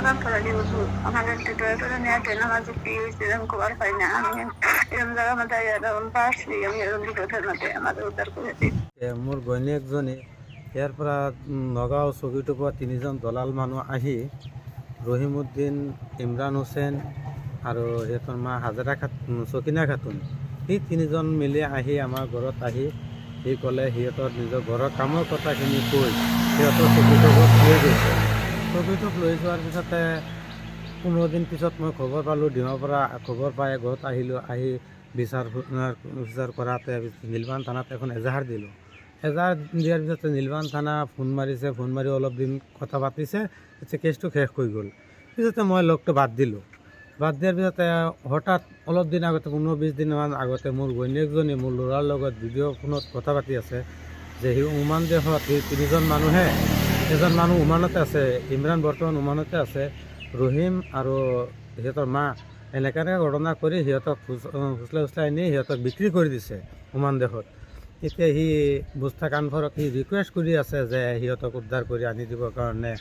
লাগান করে দিব আমাদের ড্রাইভারে নিয়ে ট্রেন আমার যে কি হয়েছে এরকম খবর পাই না আমি এরকম জায়গা মধ্যে এরকম পাচ্ছি আমি এরকম বিপদের মধ্যে আমাদের উদ্ধার করে দিই মোৰ ঘৈণীয়েকজনী ইয়াৰ পৰা নগাঁও চকীটোৰ পৰা তিনিজন দলাল মানুহ আহি ৰহিমউদ্দিন, ইমৰান হুছেইন আৰু সিহঁতৰ মা হাজেৰা চকিনা খাতুন সেই তিনিজন মিলি আহি আমাৰ ঘৰত আহি সি ক'লে সিহঁতৰ নিজৰ ঘৰৰ কামৰ কথাখিনি কৈ সিহঁতৰ চকীটোক লৈ গৈছে। চকীটোক লৈ যোৱাৰ পিছতে 15 দিন পিছত মই খবৰ পালোঁ, ডিমাৰ পৰা খবৰ পাই ঘৰত আহিলোঁ। আহি বিচাৰ কৰাতে নীলবাগান থানাত এখন এজাহাৰ দিলোঁ। এজাহাৰ দিয়াৰ পিছতে নীলবাগান থানা ফোন মাৰিছে, ফোন মাৰি অলপ দিন কথা পাতিছে, পিছত কেছটো শেষ হৈ গ'ল। পিছতে মই লগটো বাদ দিলোঁ। বাদ দিয়াৰ পিছতে হঠাৎ অলপ দিন আগতে 15-20 দিনমান আগতে মোৰ ঘৈণীয়েকজনী মোৰ ল'ৰাৰ লগত ভিডিঅ' ফোনত কথা পাতি আছে যে সি ওমান দেশত সেই তিনিজন মানুহে, এজন মানুহ ওমানতে আছে, ইমৰান বৰ্তমান ওমানতে আছে, ৰহিম আৰু সিহঁতৰ মা এনেকৈ ঘটনা কৰি সিহঁতক ফুচলাই নি সিহঁতক বিক্ৰী কৰি দিছে ওমান দেশত। এতিয়া সি বুজথা কানফাৰত সি ৰিকুৱেষ্ট কৰি আছে যে সিহঁতক উদ্ধাৰ কৰি আনি দিবৰ কাৰণে।